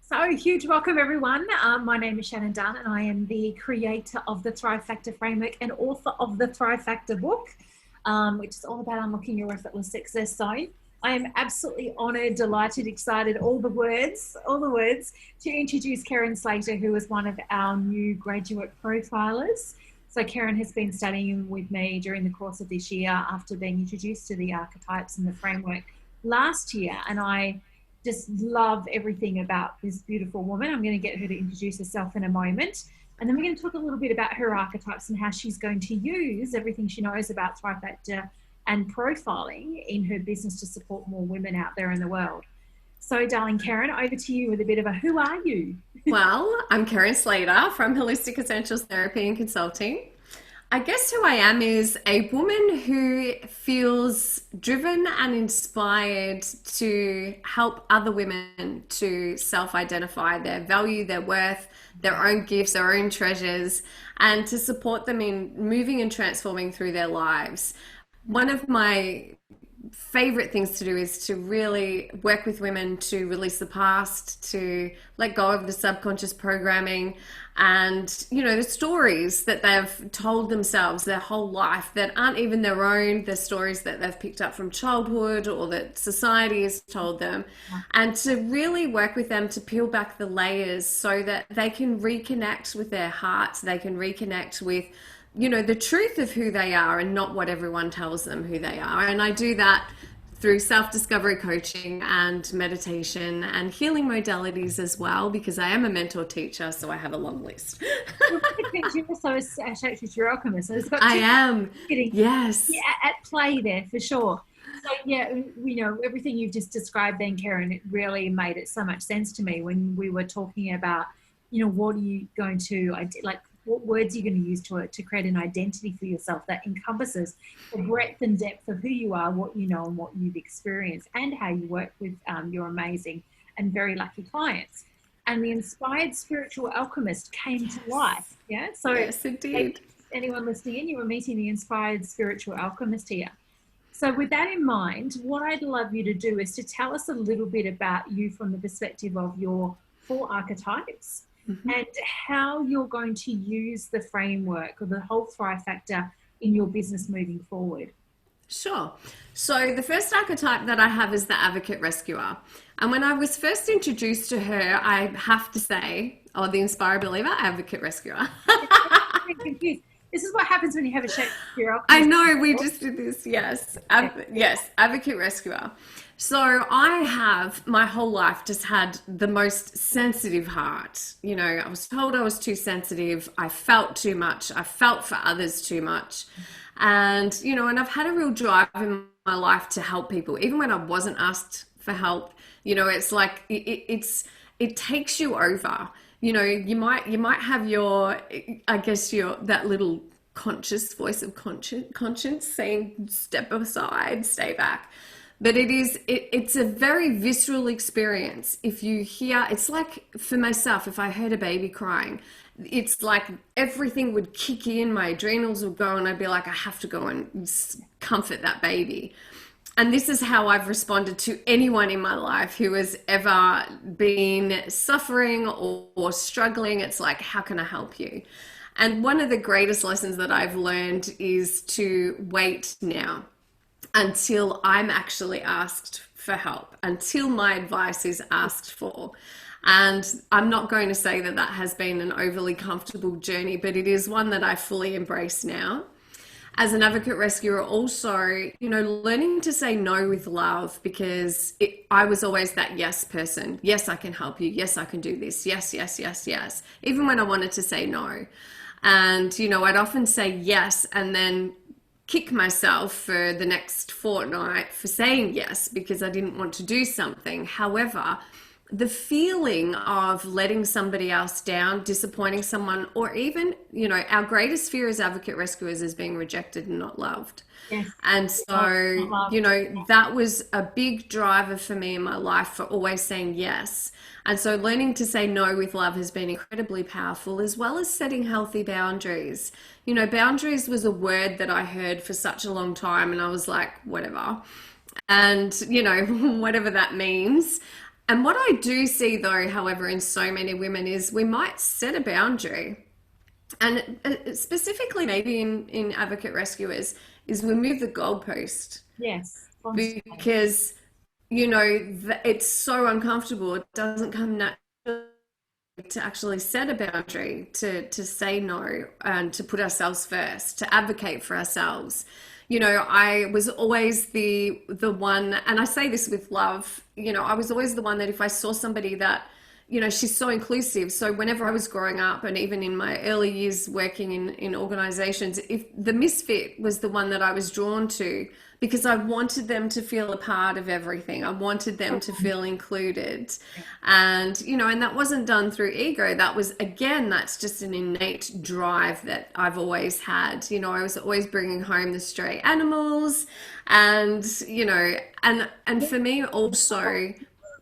So, huge welcome, everyone. My name is Shannon and I am the creator of the Thrive Factor framework and author of the Thrive Factor book, which is all about unlocking your effortless success zone. I am absolutely honored, delighted, excited, all the words to introduce Kerryn Slater, who is one of our new graduate profilers. So, Kerryn has been studying with me during the course of this year after being introduced to the archetypes and the framework last year, and I just love everything about this beautiful woman. I'm going to get her to introduce herself in a moment. And then we're going to talk a little bit about her archetypes and how she's going to use everything she knows about Thrive Factor and profiling in her business to support more women out there in the world. So, darling Kerryn, over to you with a bit of a who are you? Well, I'm Kerryn Slater from Holistic Essentials Therapy and Consulting. I guess who I am is a woman who feels driven and inspired to help other women to self-identify their value, their worth, their own gifts, their own treasures, and to support them in moving and transforming through their lives. One of my favorite things to do is to really work with women to release the past, to let go of the subconscious programming and, the stories that they've told themselves their whole life that aren't even their own, the stories that they've picked up from childhood or that society has told them, and to really work with them to peel back the layers so that they can reconnect with their hearts, they can reconnect with the truth of who they are and not what everyone tells them who they are. And I do that through self-discovery coaching and meditation and healing modalities as well, because I am a mentor teacher, so I have a long list. You're also a Shakespeare alchemist. So it's got I am. Yes. at play there for sure. So everything you've just described then, Kerryn, it really made it so much sense to me when we were talking about, what are you going to, what words are you going to use to create an identity for yourself that encompasses the breadth and depth of who you are, what you know and what you've experienced, and how you work with your amazing and very lucky clients. And the inspired spiritual alchemist came to life. Yeah. So yes, indeed. Anyone listening in, you were meeting the inspired spiritual alchemist here. So with that in mind, what I'd love you to do is to tell us a little bit about you from the perspective of your 4 archetypes. Mm-hmm. And how you're going to use the framework or the whole Thrive Factor in your business moving forward. Sure. So the first archetype that I have is the advocate rescuer. And when I was first introduced to her, I have to say, the inspired believer, advocate rescuer. I'm confused. This is what happens when you have a Shakespeare. I know, we just did this. Yes. Yes, advocate rescuer. So I have my whole life just had the most sensitive heart. I was told I was too sensitive. I felt too much. I felt for others too much. And, and I've had a real drive in my life to help people, even when I wasn't asked for help. It's like it takes you over. You might have that little conscious voice of conscience saying, step aside, stay back. But it's a very visceral experience. If you hear, it's like for myself, if I heard a baby crying, it's like everything would kick in, my adrenals would go, and I'd be like, I have to go and comfort that baby. And this is how I've responded to anyone in my life who has ever been suffering or struggling. It's like, how can I help you? And one of the greatest lessons that I've learned is to wait now until I'm actually asked for help, until my advice is asked for. And I'm not going to say that has been an overly comfortable journey, but it is one that I fully embrace now. As an advocate rescuer also, learning to say no with love, because I was always that yes person. Yes, I can help you. Yes, I can do this. Yes, yes, yes, yes. Even when I wanted to say no. And, I'd often say yes and then kick myself for the next fortnight for saying yes because I didn't want to do something. However, the feeling of letting somebody else down, disappointing someone, or even, our greatest fear as advocate rescuers is being rejected and not loved. Yes. And so, that was a big driver for me in my life for always saying yes. And so learning to say no with love has been incredibly powerful, as well as setting healthy boundaries. Boundaries was a word that I heard for such a long time, and I was like, whatever. And, whatever that means. And what I do see though, however, in so many women is we might set a boundary, and specifically maybe in advocate rescuers, is we move the goalpost Yes. Constantly. because it's so uncomfortable. It doesn't come naturally to actually set a boundary, to say no, and to put ourselves first, to advocate for ourselves. I was always the one, and I say this with love, I was always the one that if I saw somebody that, she's so inclusive. So whenever I was growing up, and even in my early years working in organizations, if the misfit was the one that I was drawn to, because I wanted them to feel a part of everything. I wanted them to feel included. And that wasn't done through ego. That was, again, that's just an innate drive that I've always had. I was always bringing home the stray animals, and, and for me also,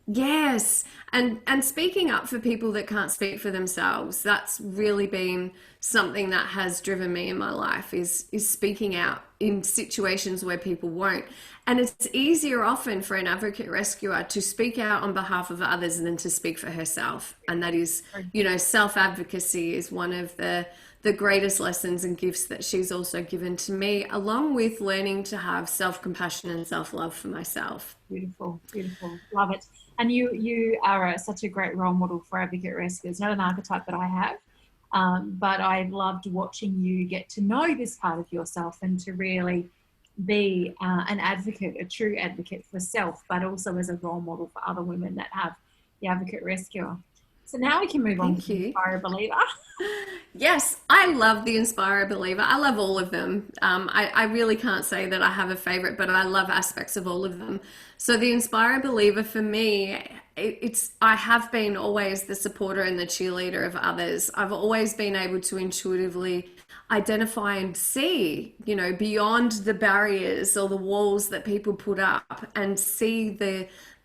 yes. And speaking up for people that can't speak for themselves, that's really been something that has driven me in my life, is speaking out in situations where people won't. And it's easier often for an advocate rescuer to speak out on behalf of others than to speak for herself. And that is, self-advocacy is one of the greatest lessons and gifts that she's also given to me, along with learning to have self-compassion and self-love for myself. Beautiful, beautiful. Love it. And you are such a great role model for advocate rescuers. Not an archetype that I have, but I've loved watching you get to know this part of yourself and to really be an advocate, a true advocate for self, but also as a role model for other women that have the advocate rescuer. So now we can move on to the Inspire a Believer. Yes, I love the Inspire a Believer. I love all of them. I really can't say that I have a favorite, but I love aspects of all of them. So the Inspire a Believer for me, I have been always the supporter and the cheerleader of others. I've always been able to intuitively identify and see, beyond the barriers or the walls that people put up, and see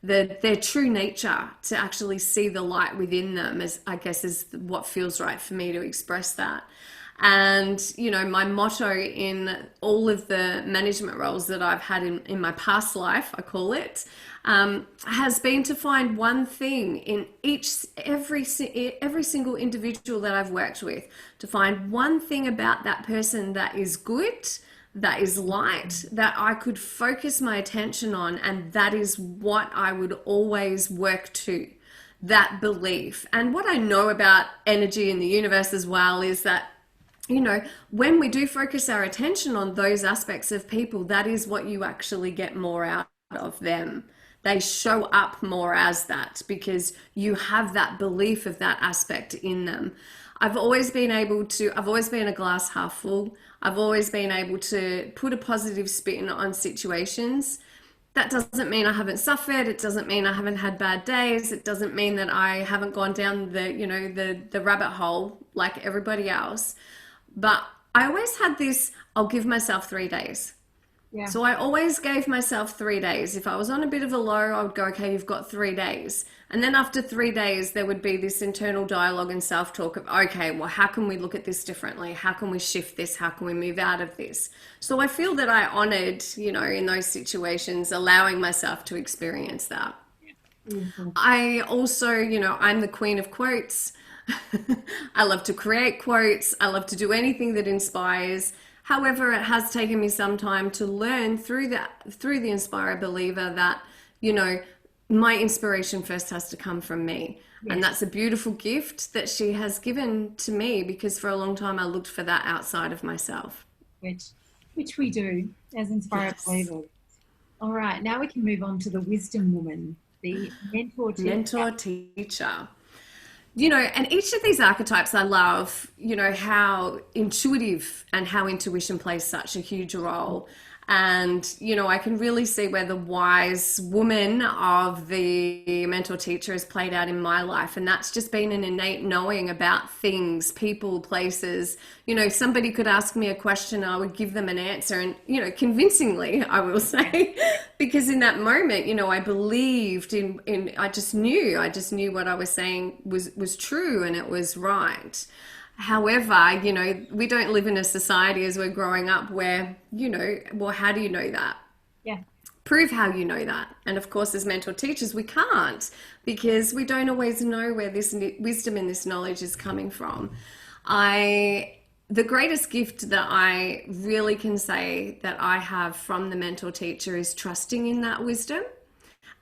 their true nature, to actually see the light within them, as I guess is what feels right for me to express that. And my motto in all of the management roles that I've had in my past life, I call it, has been to find one thing in every single individual that I've worked with, to find one thing about that person that is good, that is light, that I could focus my attention on, and that is what I would always work to, that belief. And what I know about energy in the universe as well is that, when we do focus our attention on those aspects of people, that is what you actually get more out of them. They show up more as that, because you have that belief of that aspect in them. I've always been a glass half full. I've always been able to put a positive spin on situations. That doesn't mean I haven't suffered. It doesn't mean I haven't had bad days. It doesn't mean that I haven't gone down the rabbit hole like everybody else. But I always had this, I'll give myself 3 days. Yeah. So I always gave myself 3 days. If I was on a bit of a low, I would go, okay, you've got 3 days. And then after 3 days, there would be this internal dialogue and self-talk of, okay, well, how can we look at this differently? How can we shift this? How can we move out of this? So I feel that I honored, in those situations, allowing myself to experience that. Mm-hmm. I also, I'm the queen of quotes. I love to create quotes. I love to do anything that inspires. However, it has taken me some time to learn through the Inspire a Believer that, my inspiration first has to come from me. Yes. And that's a beautiful gift that she has given to me, because for a long time I looked for that outside of myself. Which we do as Inspire a Believer. All right, now we can move on to the wisdom woman, the mentor teacher. And each of these archetypes I love, how intuitive and how intuition plays such a huge role. And, I can really see where the wise woman of the mentor teacher has played out in my life. And that's just been an innate knowing about things, people, places. Somebody could ask me a question, I would give them an answer, and, convincingly, I will say, because in that moment, I believed in I just knew what I was saying was true and it was right. However, we don't live in a society as we're growing up where, well, how do you know that? Yeah. prove how you know that. And of course, as mentor teachers, we can't, because we don't always know where this wisdom and this knowledge is coming from. The greatest gift that I really can say that I have from the mentor teacher is trusting in that wisdom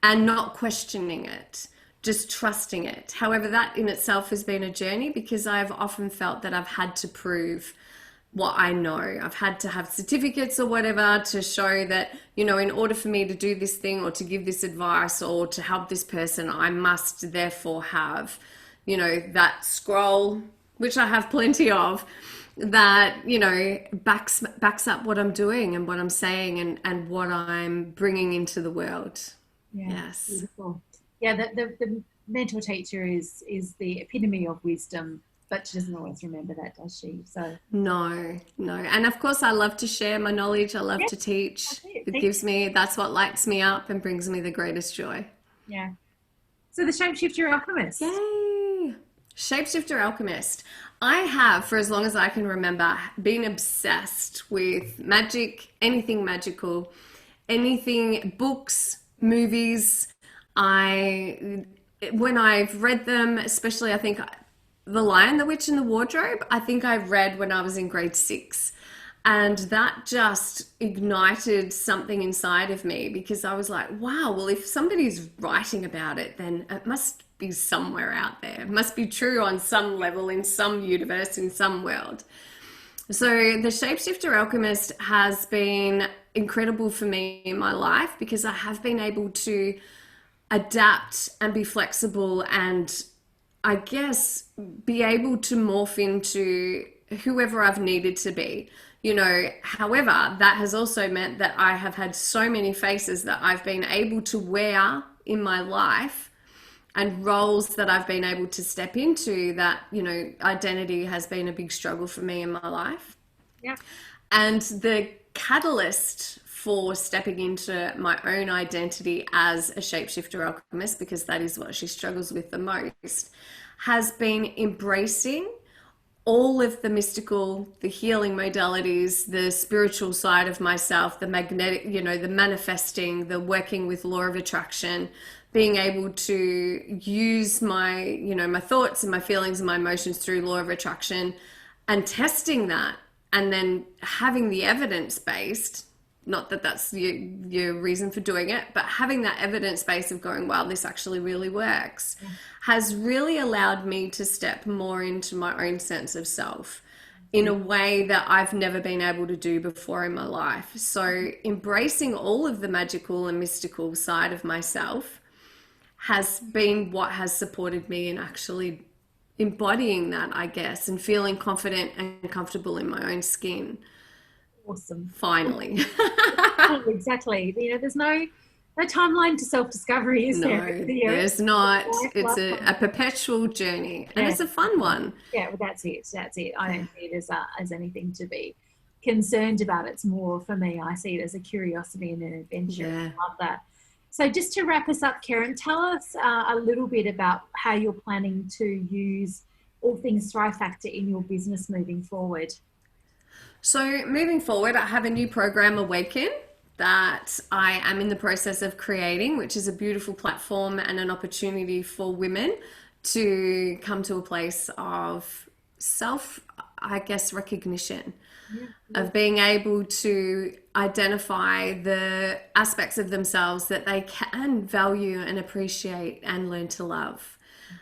and not questioning it, just trusting it. However, that in itself has been a journey, because I've often felt that I've had to prove what I know. I've had to have certificates or whatever to show that, you know, in order for me to do this thing or to give this advice or to help this person, I must therefore have, you know, that scroll, which I have plenty of, that, you know, backs up what I'm doing and what I'm saying and what I'm bringing into the world. Yeah, yes. Beautiful. Yeah, the mentor teacher is the epitome of wisdom, but she doesn't always remember that, does she? So no. And of course, I love to share my knowledge. I love to teach. That's what lights me up and brings me the greatest joy. Yeah. So the Shapeshifter Alchemist. Yay! Shapeshifter Alchemist. I have, for as long as I can remember, been obsessed with magic, anything magical, anything, books, movies. When I've read them, especially I think The Lion, the Witch and the Wardrobe, I think I read when I was in grade 6. And that just ignited something inside of me, because I was like, wow, well, if somebody's writing about it, then it must be somewhere out there. It must be true on some level, in some universe, in some world. So the Shapeshifter Alchemist has been incredible for me in my life, because I have been able to adapt and be flexible and, I guess, be able to morph into whoever I've needed to be. You know, however, that has also meant that I have had so many faces that I've been able to wear in my life, and roles that I've been able to step into, that, you know, identity has been a big struggle for me in my life. Yeah. And the catalyst for stepping into my own identity as a shapeshifter alchemist, because that is what she struggles with the most, has been embracing all of the mystical, the healing modalities, the spiritual side of myself, the magnetic, you know, the manifesting, the working with law of attraction, being able to use my, you know, my thoughts and my feelings and my emotions through law of attraction, and testing that, and then having the evidence based, not that that's your reason for doing it, but having that evidence base of going, wow, this actually really works, has really allowed me to step more into my own sense of self in a way that I've never been able to do before in my life. So embracing all of the magical and mystical side of myself has been what has supported me in actually embodying that, I guess, and feeling confident and comfortable in my own skin. Awesome. Finally. Exactly. You know, there's no timeline to self-discovery, is there? No, there's not. It's a perpetual journey, and it's a fun one. Yeah, well, that's it. I don't see it as anything to be concerned about. It's more, for me, I see it as a curiosity and an adventure. Yeah. I love that. So just to wrap us up, Kerryn, tell us a little bit about how you're planning to use all things Thrive Factor in your business moving forward. So moving forward, I have a new program, Awaken, that I am in the process of creating, which is a beautiful platform and an opportunity for women to come to a place of self, I guess, recognition, of being able to identify the aspects of themselves that they can value and appreciate and learn to love.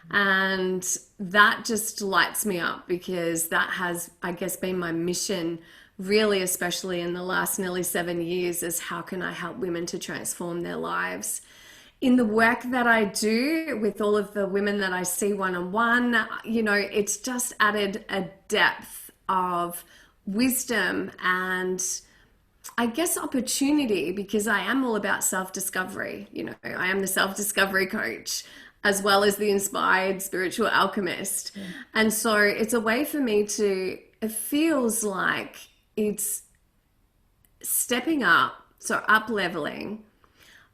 And that just lights me up, because that has, I guess, been my mission, really, especially in the last nearly 7 years, is how can I help women to transform their lives. In the work that I do with all of the women that I see one-on-one, you know, it's just added a depth of wisdom and, I guess, opportunity, because I am all about self-discovery. You know, I am the self-discovery coach, as well as the inspired spiritual alchemist. Yeah. And so it's a way for me to, it feels like it's stepping up, so up leveling,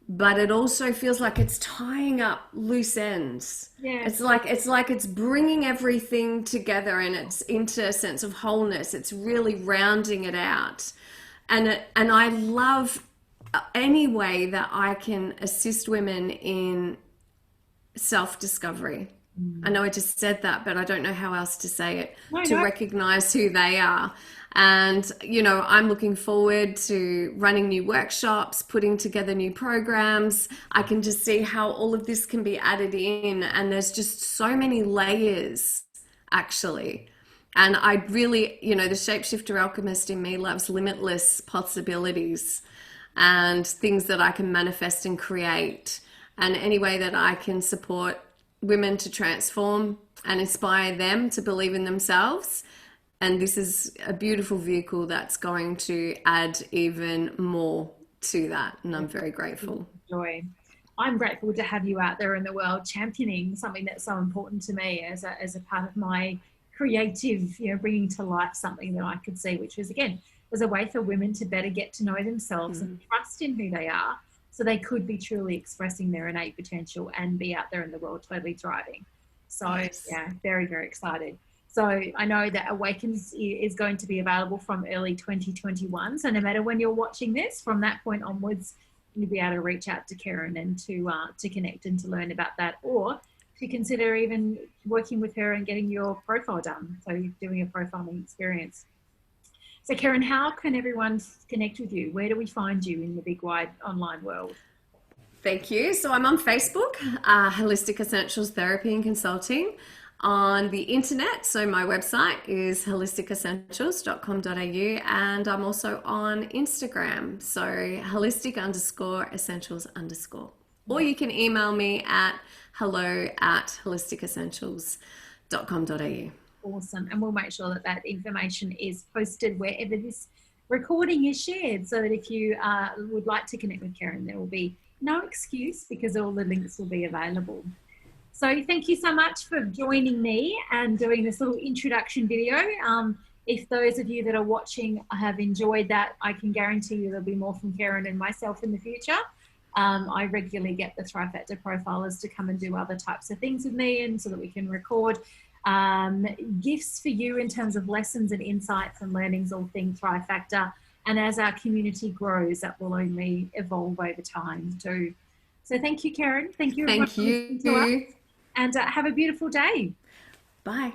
but it also feels like it's tying up loose ends. Yeah. It's like it's bringing everything together, and it's into a sense of wholeness. It's really rounding it out. And I love any way that I can assist women in self-discovery. I know I just said that, but I don't know how else to say it, No, to no. recognize who they are. And, you know, I'm looking forward to running new workshops, putting together new programs. I can just see how all of this can be added in. And there's just so many layers, actually. And I really, you know, the shapeshifter alchemist in me loves limitless possibilities and things that I can manifest and create. And any way that I can support women to transform and inspire them to believe in themselves. And this is a beautiful vehicle that's going to add even more to that. And I'm very grateful. Joy. I'm grateful to have you out there in the world championing something that's so important to me as a part of my creative, you know, bringing to life something that I could see, which was, again, was a way for women to better get to know themselves and trust in who they are, so they could be truly expressing their innate potential and be out there in the world totally thriving. So yeah, very, very excited. So I know that Awakens is going to be available from early 2021. So no matter when you're watching this, from that point onwards, you'll be able to reach out to Kerryn and to connect and to learn about that, or to consider even working with her and getting your profile done. So you're doing a profiling experience. So Kerryn, how can everyone connect with you? Where do we find you in the big wide online world? Thank you. So I'm on Facebook, Holistic Essentials Therapy and Consulting. On the internet, so my website is holisticessentials.com.au, and I'm also on Instagram, so holistic_essentials_. Or you can email me at hello@holisticessentials.com.au. Awesome. And we'll make sure that that information is posted wherever this recording is shared, so that if you would like to connect with Kerryn, there will be no excuse, because all the links will be available. So thank you so much for joining me and doing this little introduction video. If those of you that are watching have enjoyed that, I can guarantee you there'll be more from Kerryn and myself in the future. I regularly get the Thrive Factor profilers to come and do other types of things with me, and so that we can record gifts for you in terms of lessons and insights and learnings, all things Thrive Factor. And as our community grows, that will only evolve over time too. So thank you, Kerryn. Thank you. Thank you. And have a beautiful day. Bye.